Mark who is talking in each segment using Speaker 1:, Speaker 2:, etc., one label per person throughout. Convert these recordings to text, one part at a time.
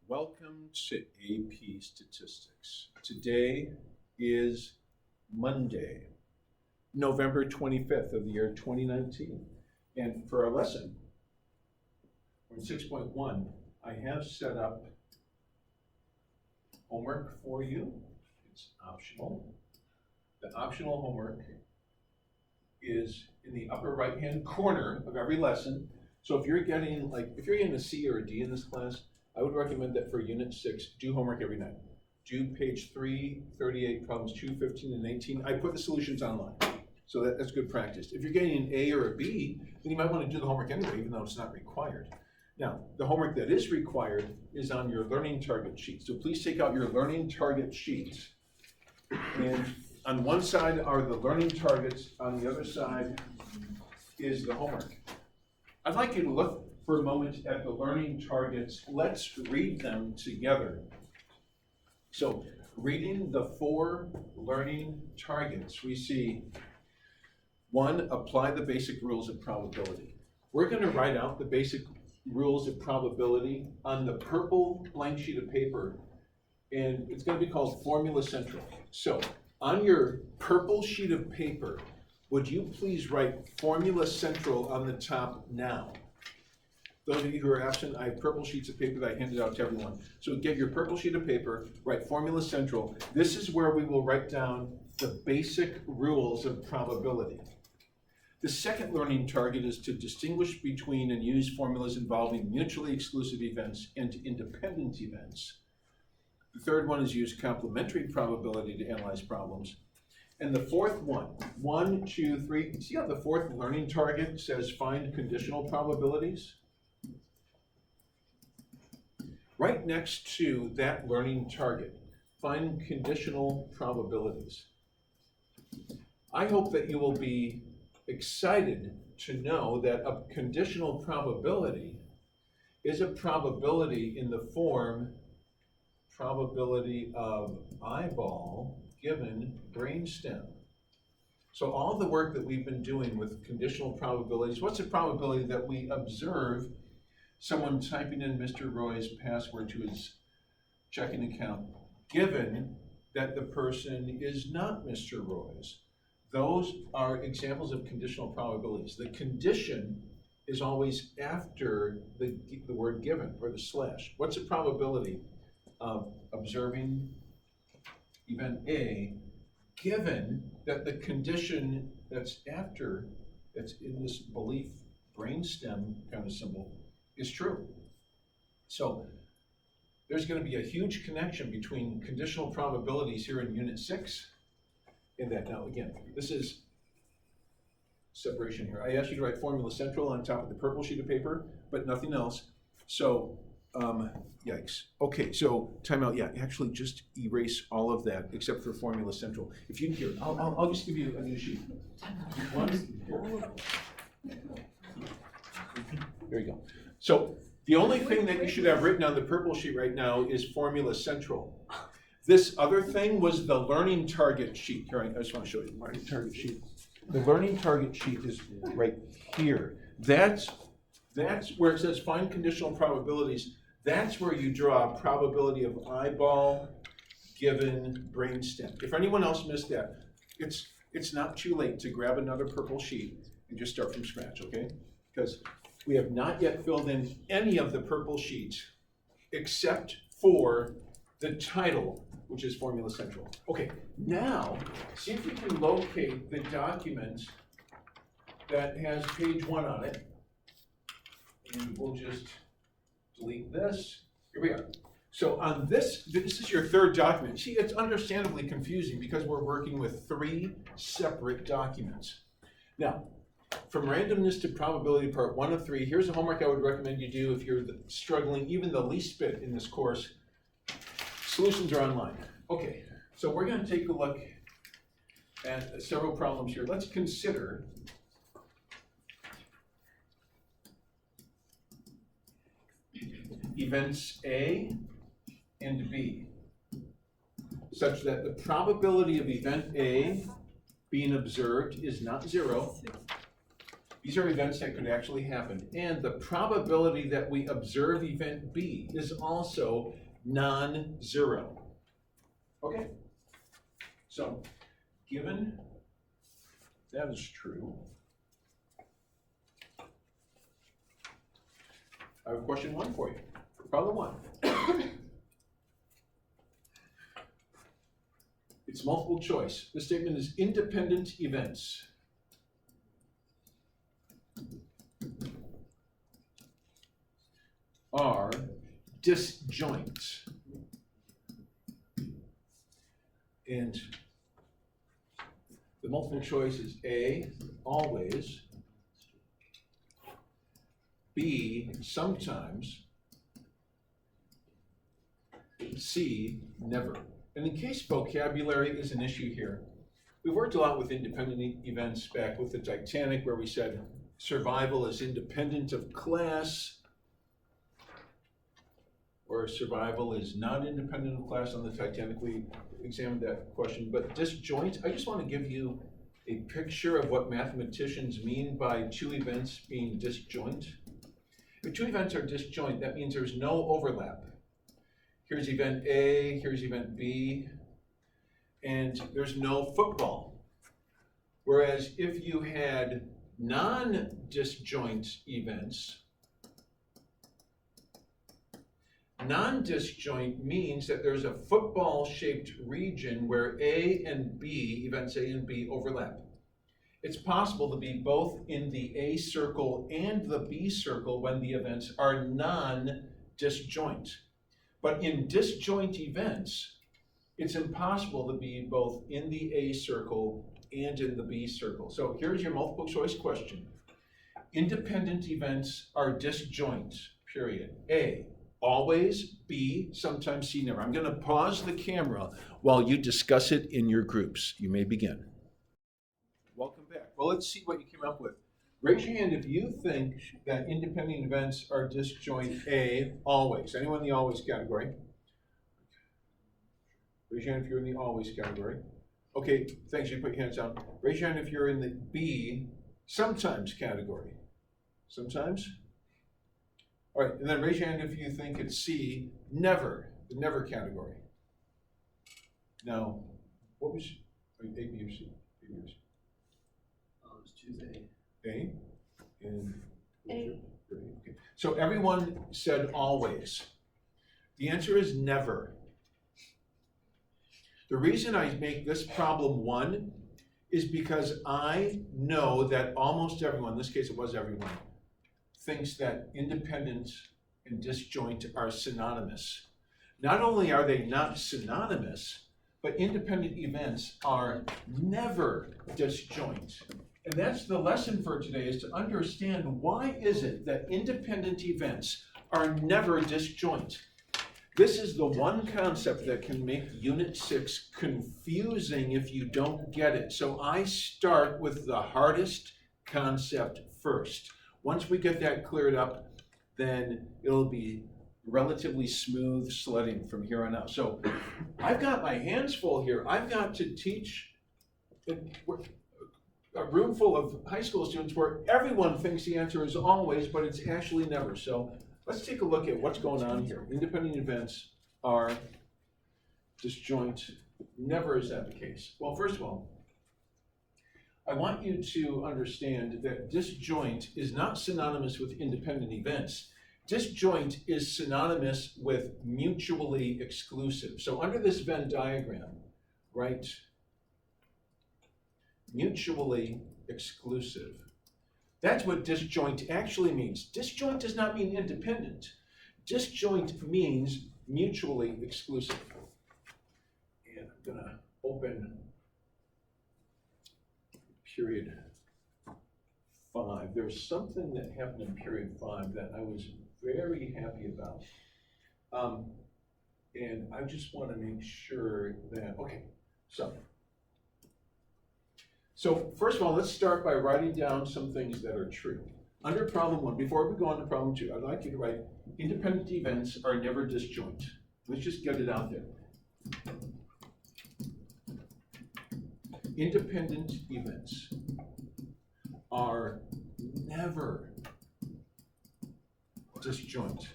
Speaker 1: Welcome to AP Statistics. Today is Monday, November 25th of the year 2019. And for our lesson, in 6.1, I have set up homework for you. It's optional. The optional homework is in the upper right-hand corner of every lesson. So if you're getting a C or a D in this class, I would recommend that for Unit 6, do homework every night. Do page 338, problems 2, 15, and 18. I put the solutions online, so that's good practice. If you're getting an A or a B, then you might want to do the homework anyway, even though it's not required. Now, the homework that is required is on your learning target sheet. So please take out your learning target sheets. And on one side are the learning targets, on the other side is the homework. I'd like you to look for a moment at the learning targets. Let's read them together. So, reading the 4 learning targets, we see 1, apply the basic rules of probability. We're going to write out the basic rules of probability on the purple blank sheet of paper, and it's going to be called Formula Central. So, on your purple sheet of paper, would you please write Formula Central on the top now? Those of you who are absent, I have purple sheets of paper that I handed out to everyone. So get your purple sheet of paper, write Formula Central. This is where we will write down the basic rules of probability. The second learning target is to distinguish between and use formulas involving mutually exclusive events and independent events. The third one is use complementary probability to analyze problems. And the fourth one, 1, 2, 3, see how the fourth learning target says find conditional probabilities? Right next to that learning target, find conditional probabilities. I hope that you will be excited to know that a conditional probability is a probability in the form probability of eyeball given brainstem. So all the work that we've been doing with conditional probabilities, what's the probability that we observe someone typing in Mr. Roy's password to his checking account, given that the person is not Mr. Roy's? Those are examples of conditional probabilities. The condition is always after the word given, or the slash. What's the probability of observing event A, given that the condition that's after, that's in this belief brainstem kind of symbol, is true? So there's going to be a huge connection between conditional probabilities here in Unit 6 and that. Now again, this is separation here. I asked you to write Formula Central on top of the purple sheet of paper, but nothing else. So, yikes. Okay, so timeout. Yeah, actually just erase all of that except for Formula Central. If you here, I'll just give you a new sheet. There you go. So the only thing that you should have written on the purple sheet right now is Formula Central. This other thing was the learning target sheet. Here, I just want to show you the learning target sheet. The learning target sheet is right here. That's where it says find conditional probabilities. That's where you draw a probability of eyeball given brainstem. If anyone else missed that, it's not too late to grab another purple sheet and just start from scratch, okay? Because we have not yet filled in any of the purple sheets except for the title, which is Formula Central. Okay, now see if you can locate the document that has page 1 on it. And we'll just delete this. Here we are. So on this is your third document. See, it's understandably confusing because we're working with 3 separate documents. Now, from randomness to probability, part 1 of 3, here's the homework I would recommend you do if you're struggling even the least bit in this course. Solutions are online. Okay, so we're going to take a look at several problems here. Let's consider events A and B, such that the probability of event A being observed is not 0. These are events that could actually happen. And the probability that we observe event B is also non-zero. Okay? So, given that is true, I have question 1 for you. Problem 1. It's multiple choice. The statement is independent events are disjoint. And the multiple choice is A, always, B, sometimes, C, never. And in case vocabulary is an issue here, we worked a lot with independent events back with the Titanic, where we said survival is independent of class, or survival is not independent of class on the Titanic. We examined that question. But disjoint, I just want to give you a picture of what mathematicians mean by 2 events being disjoint. If 2 events are disjoint, that means there's no overlap. Here's event A, here's event B, and there's no football. Whereas if you had non-disjoint events, non-disjoint means that there's a football-shaped region where A and B, events A and B, overlap. It's possible to be both in the A circle and the B circle when the events are non-disjoint. But in disjoint events, it's impossible to be both in the A circle and in the B circle. So here's your multiple choice question. Independent events are disjoint, period. A, always. B, sometimes. C, never. I'm going to pause the camera while you discuss it in your groups. You may begin. Welcome back. Well, let's see what you came up with. Raise your hand if you think that independent events are disjoint. A, always. Anyone in the always category? Raise your hand if you're in the always category. Okay, thanks. You put your hands down. Raise your hand if you're in the B, sometimes category. Sometimes? All right, and then raise your hand if you think it's C, never, the never category. Now, what was A, B, or C? A, B, or C?
Speaker 2: Let's choose A.
Speaker 1: A? And
Speaker 3: A.
Speaker 1: Okay. So everyone said always. The answer is never. The reason I make this problem 1 is because I know that almost everyone, in this case it was everyone, thinks that independent and disjoint are synonymous. Not only are they not synonymous, but independent events are never disjoint. And that's the lesson for today, is to understand why is it that independent events are never disjoint. This is the one concept that can make Unit 6 confusing if you don't get it. So I start with the hardest concept first. Once we get that cleared up, then it'll be relatively smooth sledding from here on out. So I've got my hands full here. I've got to teach a room full of high school students where everyone thinks the answer is always, but it's actually never. So let's take a look at what's going on here. Independent events are disjoint. Never is that the case. Well, first of all, I want you to understand that disjoint is not synonymous with independent events. Disjoint is synonymous with mutually exclusive. So under this Venn diagram, write mutually exclusive. That's what disjoint actually means. Disjoint does not mean independent. Disjoint means mutually exclusive. And I'm going to open period 5. There's something that happened in period 5 that I was very happy about. And I just want to make sure that, okay, so first of all, let's start by writing down some things that are true. Under problem 1, before we go on to problem 2, I'd like you to write independent events are never disjoint. Let's just get it out there. Independent events are never disjoint.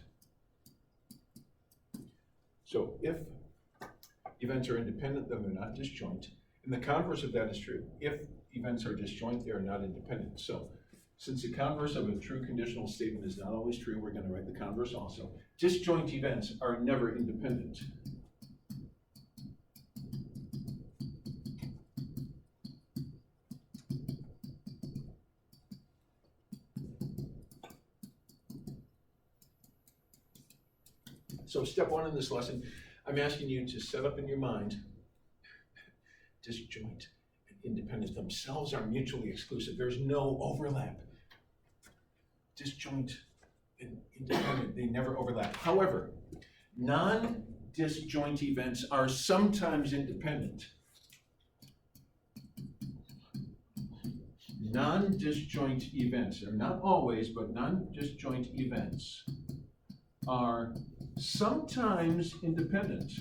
Speaker 1: So if events are independent, then they're not disjoint. And the converse of that is true. If events are disjoint, they are not independent. So since the converse of a true conditional statement is not always true, we're going to write the converse also. Disjoint events are never independent. So step one in this lesson, I'm asking you to set up in your mind, disjoint and independent themselves are mutually exclusive. There's no overlap. Disjoint and independent, they never overlap. However, non-disjoint events are sometimes independent. Non-disjoint events, they're not always, but non-disjoint events are sometimes independent.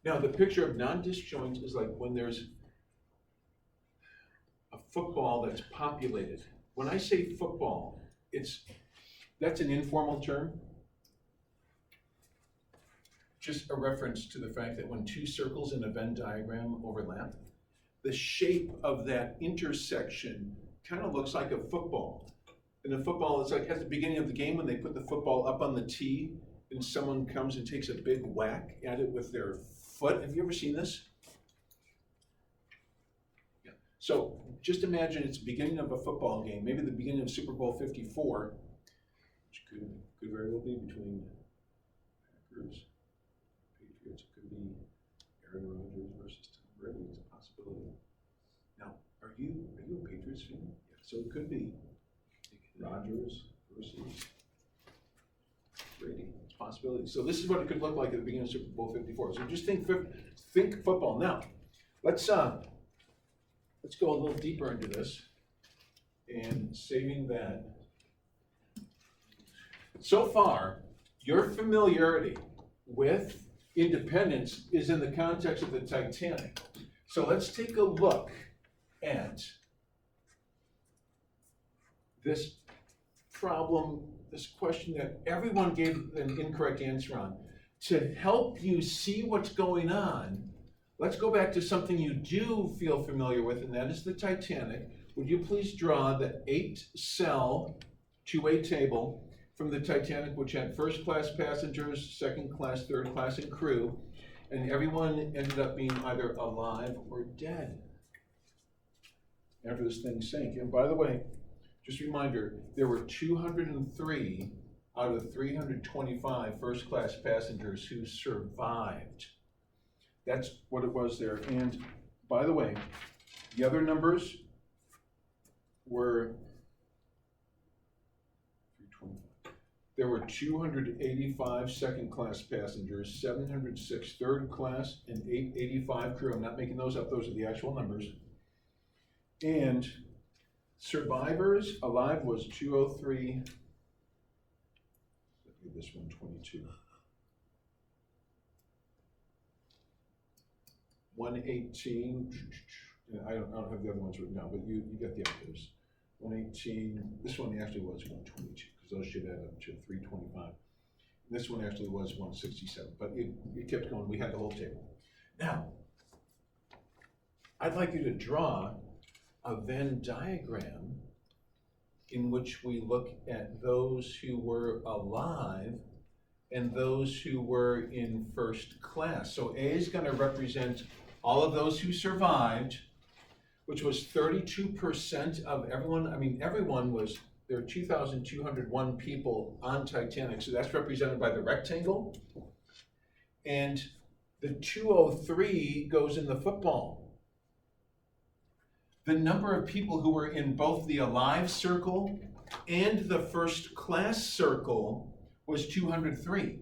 Speaker 1: Now, the picture of non-disjoint is like when there's a football that's populated. When I say football, that's an informal term. Just a reference to the fact that when two circles in a Venn diagram overlap, the shape of that intersection kind of looks like a football. And a football is like at the beginning of the game when they put the football up on the tee and someone comes and takes a big whack at it with their foot. Have you ever seen this? Yeah. So just imagine it's the beginning of a football game, maybe the beginning of Super Bowl 54, which could very well be between Packers, Patriots. It could be Aaron Rodgers versus Tom Brady. It's a possibility. Now, are you a Patriots fan? Yeah, so it could be Rodgers versus Brady. It's a possibility. So this is what it could look like at the beginning of Super Bowl 54. So just think football. Now, let's go a little deeper into this and saving that. So far, your familiarity with independence is in the context of the Titanic. So let's take a look at this problem, this question that everyone gave an incorrect answer on. To help you see what's going on, let's go back to something you do feel familiar with, and that is the Titanic. Would you please draw the 8-cell 2A table from the Titanic, which had first class passengers, second class, third class, and crew, and everyone ended up being either alive or dead after this thing sank. And by the way, just a reminder, there were 203 out of 325 first class passengers who survived. That's what it was there. And by the way, the other numbers were there were 285 second class passengers, 706 third class, and 885 crew. I'm not making those up, those are the actual numbers. And survivors alive was 203. This one, 22. 118. I don't have the other ones written down, but you get the ideas. 118. This one actually was 122 because those should add up to 325. And this one actually was 167, but it kept going. We had the whole table. Now, I'd like you to draw a Venn diagram in which we look at those who were alive and those who were in first class. So A is going to represent all of those who survived, which was 32% of everyone. I mean, everyone was, there were 2,201 people on Titanic, so that's represented by the rectangle. And the 203 goes in the football. The number of people who were in both the alive circle and the first class circle was 203.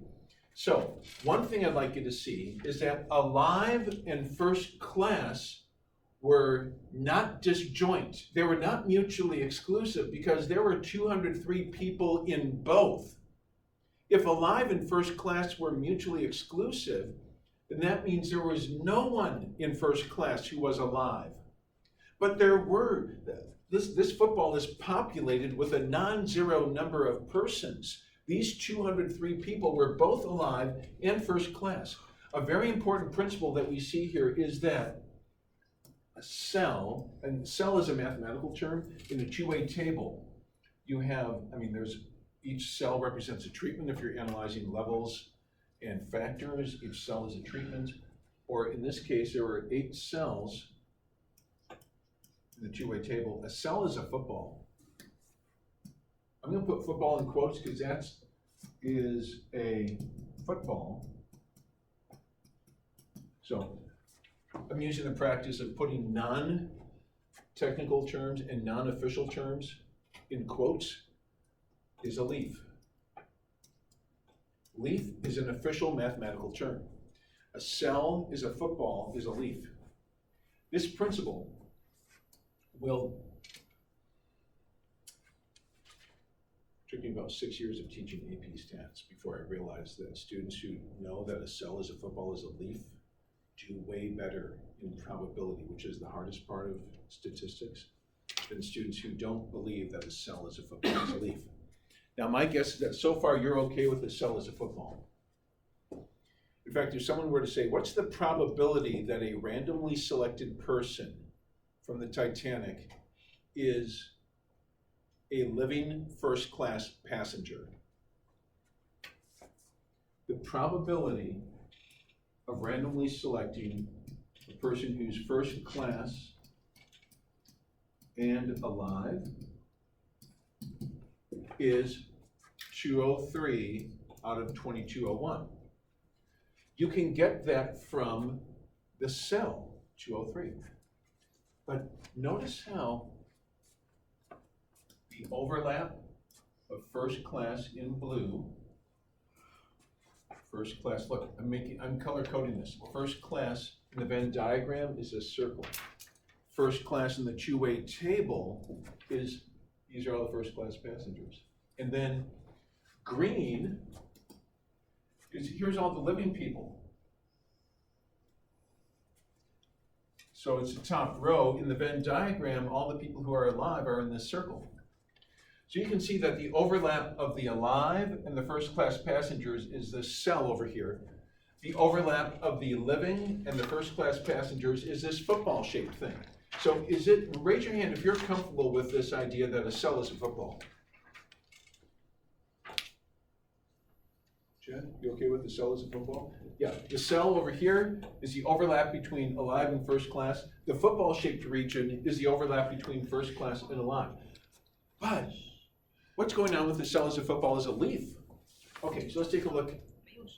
Speaker 1: So one thing I'd like you to see is that alive and first class were not disjoint. They were not mutually exclusive because there were 203 people in both. If alive and first class were mutually exclusive, then that means there was no one in first class who was alive. But there were, this football is populated with a non-zero number of persons. These 203 people were both alive and first class. A very important principle that we see here is that a cell, and cell is a mathematical term, in a two-way table, you have, each cell represents a treatment if you're analyzing levels and factors. Each cell is a treatment. Or in this case, there were 8 cells in the two-way table. A cell is a football. I'm going to put football in quotes because that is a football. So I'm using the practice of putting non-technical terms and non-official terms in quotes. Is a leaf. Leaf is an official mathematical term. A cell is a football, is a leaf. This principle took me about 6 years of teaching AP stats before I realized that students who know that a cell is a football, is a leaf, do way better in probability, which is the hardest part of statistics, than students who don't believe that a cell is a football, is a leaf. Now, my guess is that so far you're okay with the cell as a football. In fact, if someone were to say, what's the probability that a randomly selected person from the Titanic is a living first-class passenger? The probability of randomly selecting a person who's first class and alive is 203 out of 2201. You can get that from the cell, 203. But notice how the overlap of first class in blue, first class, look, I'm color coding this. First class in the Venn diagram is a circle. First class in the two-way table is, these are all the first class passengers. And then green is, here's all the living people. So it's the top row. In the Venn diagram, all the people who are alive are in this circle. So you can see that the overlap of the alive and the first class passengers is this cell over here. The overlap of the living and the first class passengers is this football shaped thing. So raise your hand if you're comfortable with this idea that a cell is a football. Jen, you okay with the cell as a football? Yeah, the cell over here is the overlap between alive and first class. The football-shaped region is the overlap between first class and alive. But what's going on with the cell as a football as a leaf? Okay, so let's take a look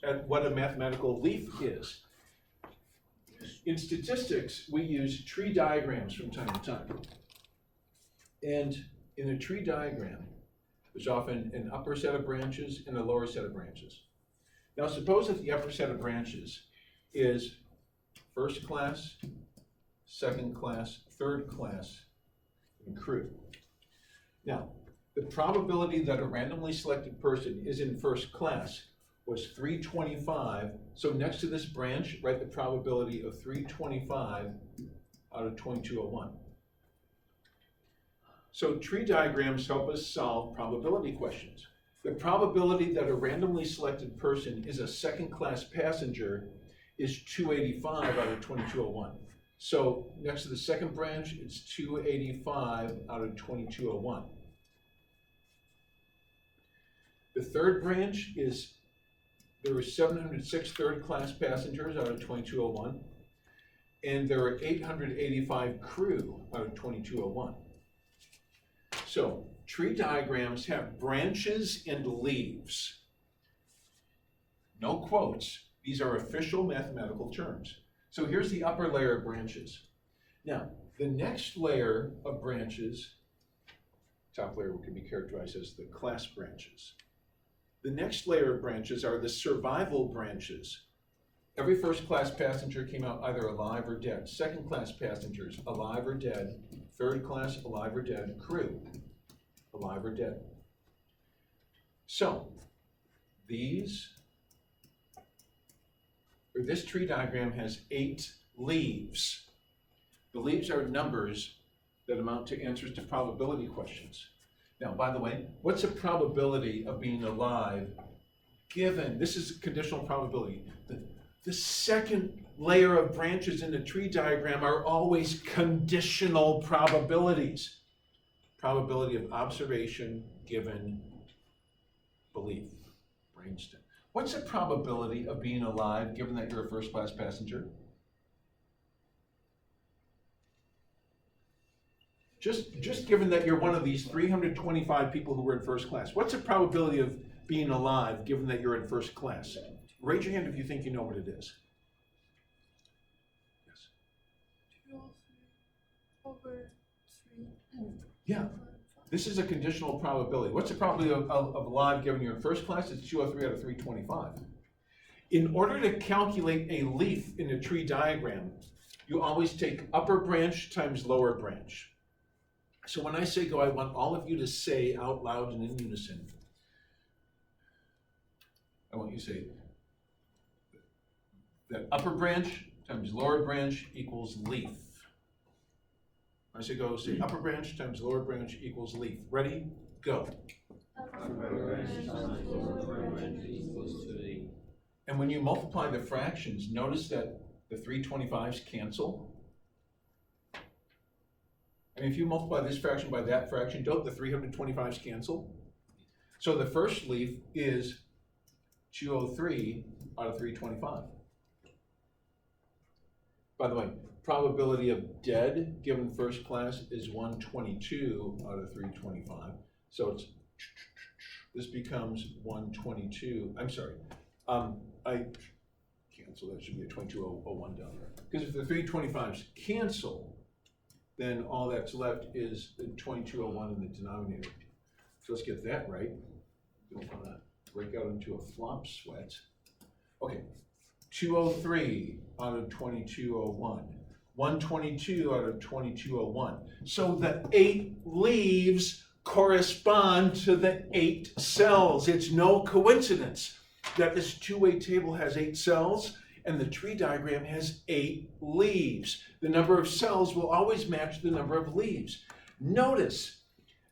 Speaker 1: at what a mathematical leaf is. In statistics, we use tree diagrams from time to time. And in a tree diagram, there's often an upper set of branches and a lower set of branches. Now suppose that the upper set of branches is first class, second class, third class, and crew. Now, the probability that a randomly selected person is in first class was 325. So next to this branch, write the probability of 325 out of 2201. So tree diagrams help us solve probability questions. The probability that a randomly selected person is a second class passenger is 285 out of 2201. So next to the second branch, it's 285 out of 2201. The third branch is, there were 706 third class passengers out of 2201, and there are 885 crew out of 2201. So tree diagrams have branches and leaves. No quotes. These are official mathematical terms. So here's the upper layer of branches. Now, the next layer of branches, top layer can be characterized as the class branches. The next layer of branches are the survival branches. Every first class passenger came out either alive or dead. Second class passengers, alive or dead. Third class, alive or dead. Crew, alive or dead. So, these or this tree diagram has 8 leaves. The leaves are numbers that amount to answers to probability questions. Now, by the way, what's the probability of being alive given, this is conditional probability, the second layer of branches in the tree diagram are always conditional probabilities. Probability of observation given belief, brainstem. What's the probability of being alive given that you're a first class passenger? Just given that you're one of these 325 people who were in first class, what's the probability of being alive given that you're in first class? Raise your hand if you think you know what it is. Yes.
Speaker 3: 203/3.
Speaker 1: Yeah. This is a conditional probability. What's the probability of alive given you're in first class? It's 203 out of 325. In order to calculate a leaf in a tree diagram, you always take upper branch times lower branch. So when I say go, I want all of you to say out loud and in unison. I want you to say that upper branch times lower branch equals leaf. When I say go, say upper branch times lower branch equals leaf. Ready? Go. And when you multiply the fractions, notice that the 325s cancel. I mean, if you multiply this fraction by that fraction, don't the 325s cancel? So the first leaf is 203 out of 325. By the way, probability of dead given first class is 122 out of 325. So it's, this becomes 122. I'm sorry. I cancel, that should be a 2201 down there. Because if the 325s cancel, then all that's left is the 2201 in the denominator. So let's get that right. Don't want to break out into a flop sweat. Okay, 203 out of 2201. 122 out of 2201. So the 8 leaves correspond to the 8 cells. It's no coincidence that this two-way table has 8 cells and the tree diagram has 8 leaves. The number of cells will always match the number of leaves. Notice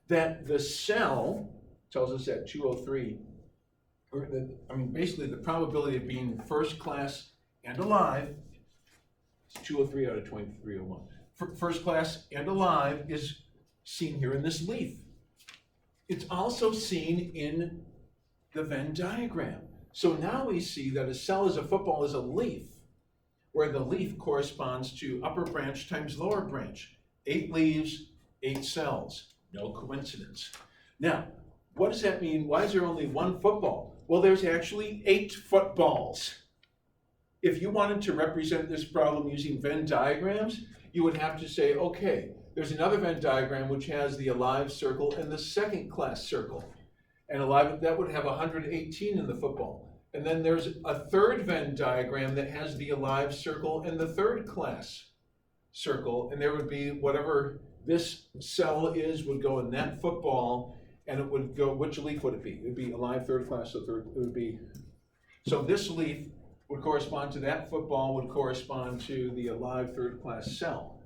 Speaker 1: that the cell tells us that 203, basically the probability of being first class and alive is 203 out of 2301. First class and alive is seen here in this leaf. It's also seen in the Venn diagram. So now we see that a cell as a football is a leaf, where the leaf corresponds to upper branch times lower branch. 8 leaves, 8 cells. No coincidence. Now, what does that mean? Why is there only one football? Well, there's actually 8 footballs. If you wanted to represent this problem using Venn diagrams, you would have to say, okay, there's another Venn diagram which has the alive circle and the second class circle. And alive, that would have 118 in the football. And then there's a third Venn diagram that has the alive circle and the third class circle. And there would be whatever this cell is would go in that football, and it would go, which leaf would it be? It would be alive third class, so third, it would be, so this leaf would correspond to that football, would correspond to the alive third class cell.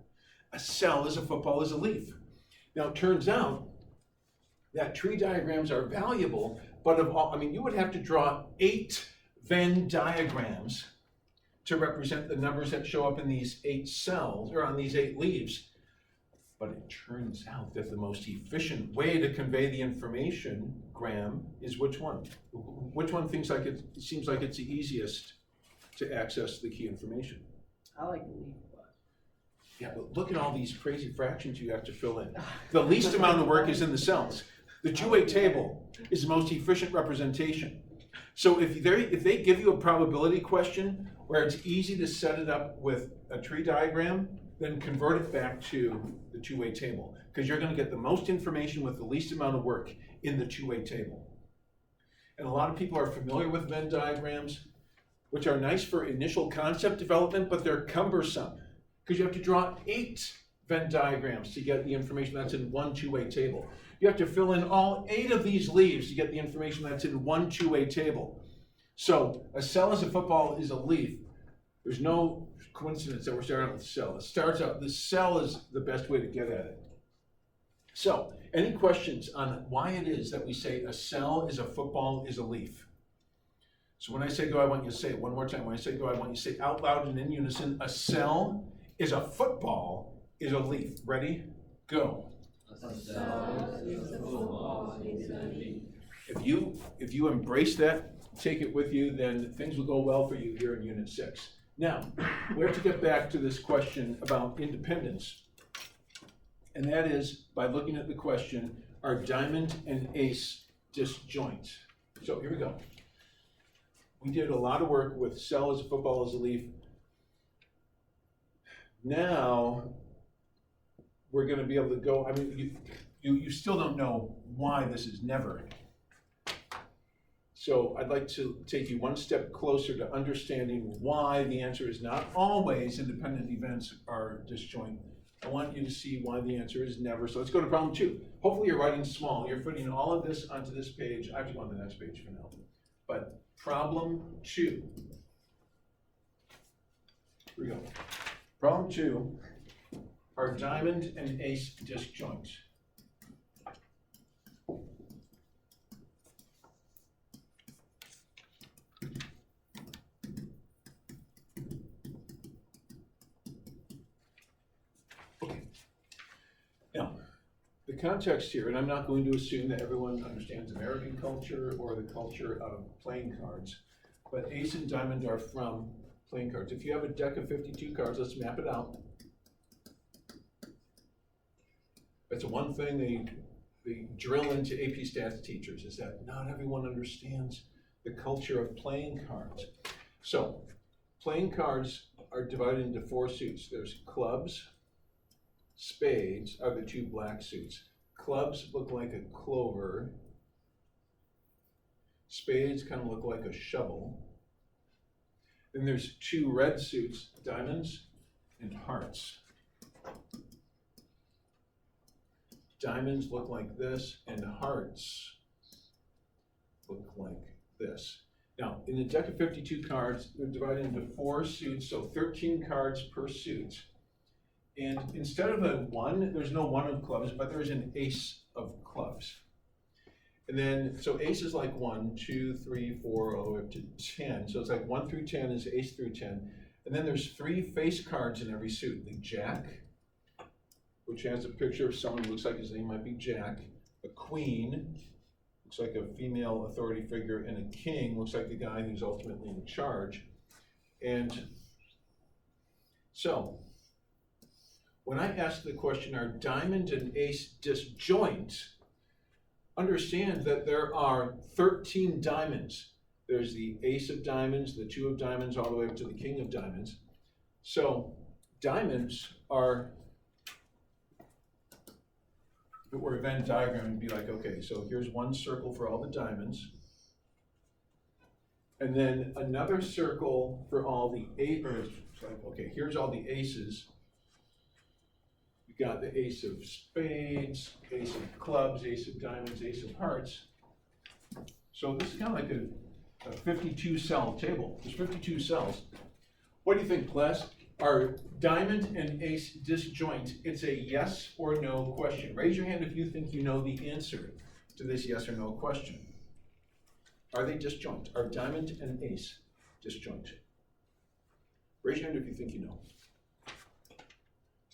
Speaker 1: A cell is a football is a leaf. Now it turns out that tree diagrams are valuable, but of all, you would have to draw 8 Venn diagrams to represent the numbers that show up in these 8 cells, or on these 8 leaves. But it turns out that the most efficient way to convey the information, Graham, is which one? Which one seems like it's the easiest to access the key information?
Speaker 2: I like the leaf class.
Speaker 1: Yeah, but look at all these crazy fractions you have to fill in. The least amount of work is in the cells. The two-way table is the most efficient representation. So if they give you a probability question where it's easy to set it up with a tree diagram, then convert it back to the two-way table, because you're going to get the most information with the least amount of work in the two-way table. And a lot of people are familiar with Venn diagrams, which are nice for initial concept development, but they're cumbersome, because you have to draw 8 Venn diagrams to get the information that's in one two-way table. You have to fill in all 8 of these leaves to get the information that's in one two-way table. So a cell as a football is a leaf, There's no coincidence that we're starting out with cell. It starts out, the cell is the best way to get at it. So, any questions on why it is that we say a cell is a football is a leaf? So when I say go, I want you to say it one more time. When I say go, I want you to say out loud and in unison, a cell is a football is a leaf. Ready? Go.
Speaker 2: A cell is a football is a leaf.
Speaker 1: If you embrace that, take it with you, then things will go well for you here in Unit 6. Now, we have to get back to this question about independence. And that is by looking at the question, are diamond and ace disjoint? So here we go. We did a lot of work with cell as a football as a leaf. Now, we're gonna be able to go, I mean, you still don't know why this is never. So I'd like to take you one step closer to understanding why the answer is not always independent events are disjoint. I want you to see why the answer is never. So let's go to problem 2. Hopefully you're writing small. You're putting all of this onto this page. I have to go on the next page for now. But problem 2. Here we go. Problem 2, are diamond and ace disjoint? Now, the context here, and I'm not going to assume that everyone understands American culture or the culture of playing cards, but ace and diamond are from playing cards. If you have a deck of 52 cards, let's map it out. That's one thing they drill into AP Stats teachers, is that not everyone understands the culture of playing cards. So, playing cards are divided into 4 suits. There's clubs. Spades are the 2 black suits. Clubs look like a clover. Spades kind of look like a shovel. Then there's 2 red suits, diamonds and hearts. Diamonds look like this, and hearts look like this. Now, in the deck of 52 cards, they're divided into 4 suits, so 13 cards per suit. And instead of a 1, there's no 1 of clubs, but there's an ace of clubs. And then, so ace is like 1, 2, 3, 4, all the way up to 10. So it's like 1 through 10 is ace through 10. And then there's 3 face cards in every suit. The jack, which has a picture of someone who looks like his name might be Jack. A queen, looks like a female authority figure. And a king, looks like the guy who's ultimately in charge. And so, when I ask the question, are diamond and ace disjoint, understand that there are 13 diamonds. There's the ace of diamonds, the 2 of diamonds, all the way up to the king of diamonds. So diamonds are, if it were a Venn diagram, it'd be like, okay, so here's one circle for all the diamonds. And then another circle for all the aces. Like, okay, here's all the aces. Got the ace of spades, ace of clubs, ace of diamonds, ace of hearts. So this is kind of like a 52 cell table. There's 52 cells. What do you think, class? Are diamond and ace disjoint? It's a yes or no question. Raise your hand if you think you know the answer to this yes or no question. Are they disjoint? Are diamond and ace disjoint? Raise your hand if you think you know.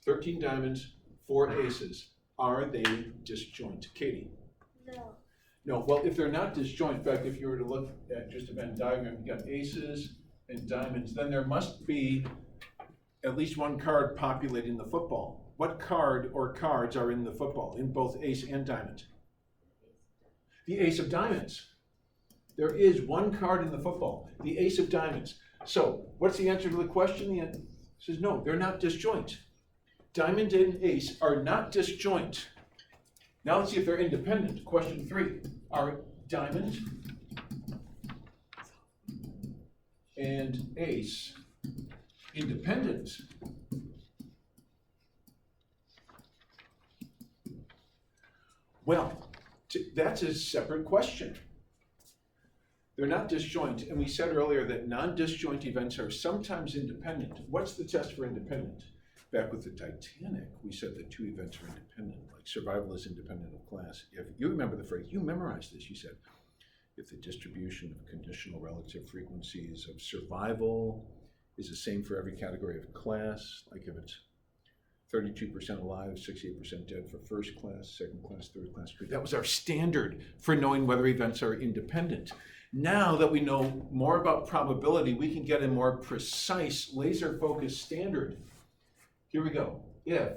Speaker 1: 13 diamonds, 4 aces. Are they disjoint? Katie?
Speaker 3: No.
Speaker 1: No, well, if they're not disjoint, in fact, if you were to look at just a Venn diagram, you got aces and diamonds, then there must be at least one card populating the football. What card or cards are in the football, in both ace and diamond? The ace of diamonds. There is one card in the football, the ace of diamonds. So, what's the answer to the question? The answer says no, they're not disjoint. Diamond and ace are not disjoint. Now let's see if they're independent. Question 3. Are diamond and ace independent? Well, that's a separate question. They're not disjoint, and we said earlier that non-disjoint events are sometimes independent. What's the test for independent? Back with the Titanic, we said that two events are independent, like survival is independent of class. If you remember the phrase, you memorized this, you said, if the distribution of conditional relative frequencies of survival is the same for every category of class, like if it's 32% alive, 68% dead for first class, second class, third class, that was our standard for knowing whether events are independent. Now that we know more about probability, we can get a more precise, laser-focused standard. Here we go. If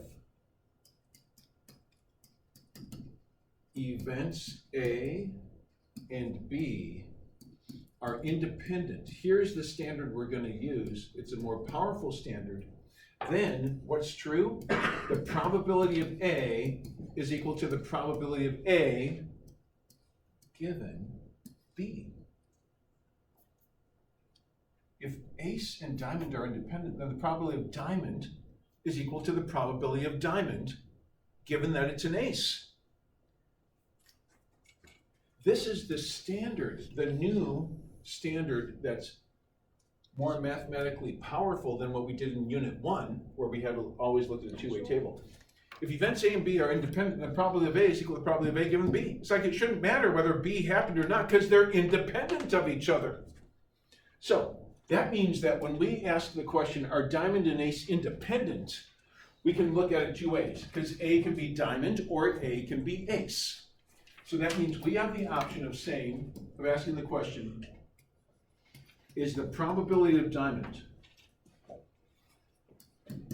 Speaker 1: events A and B are independent, here's the standard we're going to use. It's a more powerful standard. Then what's true? The probability of A is equal to the probability of A given B. If ace and diamond are independent, then the probability of diamond is equal to the probability of diamond, given that it's an ace. This is the standard, the new standard that's more mathematically powerful than what we did in Unit 1, where we had to always look at a two-way table. If events A and B are independent, then the probability of A is equal to the probability of A given B. It's like it shouldn't matter whether B happened or not, because they're independent of each other. So that means that when we ask the question, are diamond and ace independent, we can look at it two ways, because A can be diamond or A can be ace. So that means we have the option of saying, of asking the question, is the probability of diamond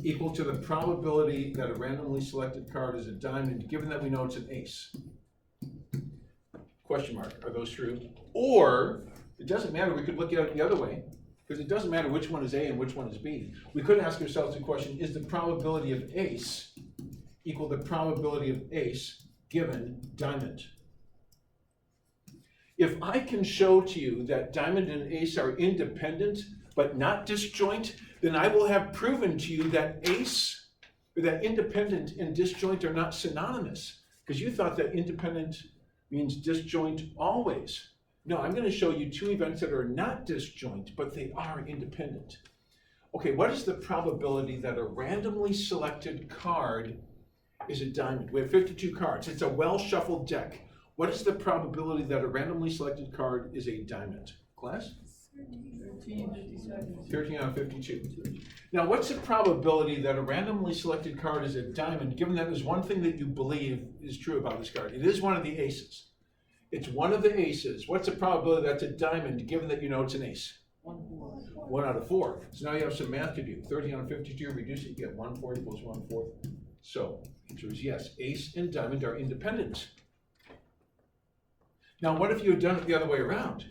Speaker 1: equal to the probability that a randomly selected card is a diamond, given that we know it's an ace? Question mark, are those true? Or, it doesn't matter, we could look at it the other way, because it doesn't matter which one is A and which one is B. We could ask ourselves the question, is the probability of ace equal to the probability of ace given diamond? If I can show to you that diamond and ace are independent but not disjoint, then I will have proven to you that ace, or that independent and disjoint are not synonymous, because you thought that independent means disjoint always. No, I'm going to show you two events that are not disjoint, but they are independent. Okay, what is the probability that a randomly selected card is a diamond? We have 52 cards. It's a well-shuffled deck. What is the probability that a randomly selected card is a diamond? Class? 13 out of 52. Now, what's the probability that a randomly selected card is a diamond, given that there's one thing that you believe is true about this card? It is one of the aces. It's one of the aces. What's the probability that's a diamond, given that you know it's an ace? 1 out of 4. So now you have some math to do. 30 out of 52, reduce it, you get 1/4 equals 1/4. So the answer is yes, ace and diamond are independent. Now, what if you had done it the other way around?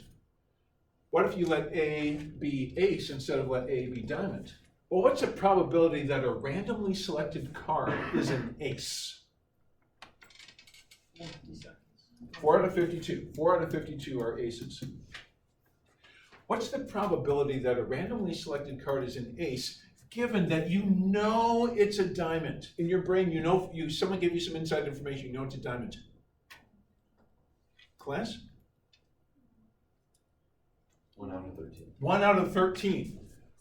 Speaker 1: What if you let A be ace instead of let A be diamond? Well, what's the probability that a randomly selected card is an ace? 4 out of 52. 4 out of 52 are aces. What's the probability that a randomly selected card is an ace, given that you know it's a diamond? In your brain, you know, someone gave you some inside information, you know it's a diamond. Class?
Speaker 4: 1 out of 13.
Speaker 1: 1 out of 13.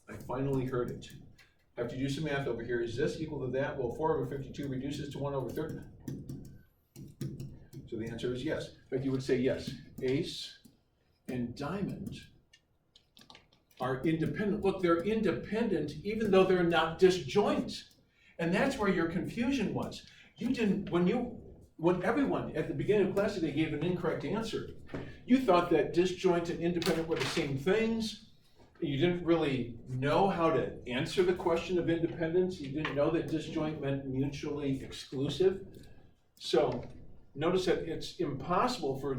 Speaker 1: I finally heard it. I have to do some math over here. Is this equal to that? Well, 4 over 52 reduces to 1 over 13. So the answer is yes. In fact, you would say yes. Ace and diamond are independent. Look, they're independent even though they're not disjoint. And that's where your confusion was. You didn't, when everyone at the beginning of class today gave an incorrect answer, you thought that disjoint and independent were the same things. You didn't really know how to answer the question of independence. You didn't know that disjoint meant mutually exclusive. So notice that it's impossible for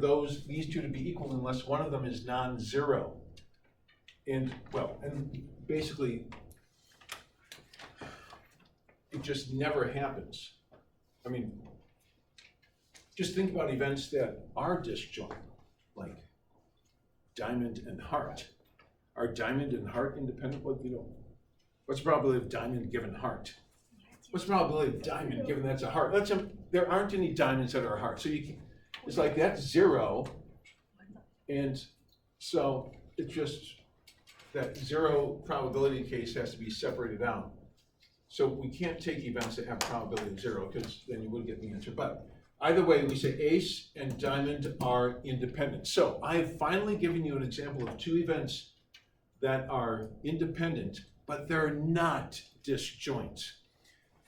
Speaker 1: these two to be equal unless one of them is non-zero. And basically, it just never happens. I mean, just think about events that are disjoint, like diamond and heart. Are diamond and heart independent? Well, what's the probability of diamond given heart? What's the probability of diamond given that's a heart? There aren't any diamonds that are a heart. So it's like that's 0. And So it's just that zero probability case has to be separated out. So we can't take events that have probability of zero, because then you would get the answer. But either way, we say ace and diamond are independent. So I have finally given you an example of two events that are independent, but they're not disjoint.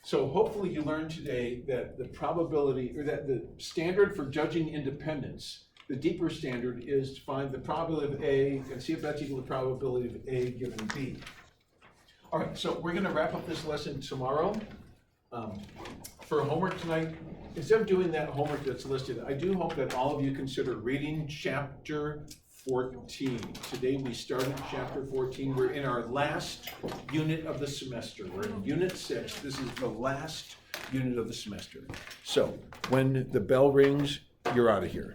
Speaker 1: So hopefully you learned today that the probability, or that the standard for judging independence, the deeper standard is to find the probability of A and see if that's equal to the probability of A given B. All right, so we're gonna wrap up this lesson tomorrow. For homework tonight, instead of doing that homework that's listed, I do hope that all of you consider reading chapter 14. Today we started chapter 14. We're in our last unit of the semester. We're in unit 6. This is the last unit of the semester. So when the bell rings, you're out of here.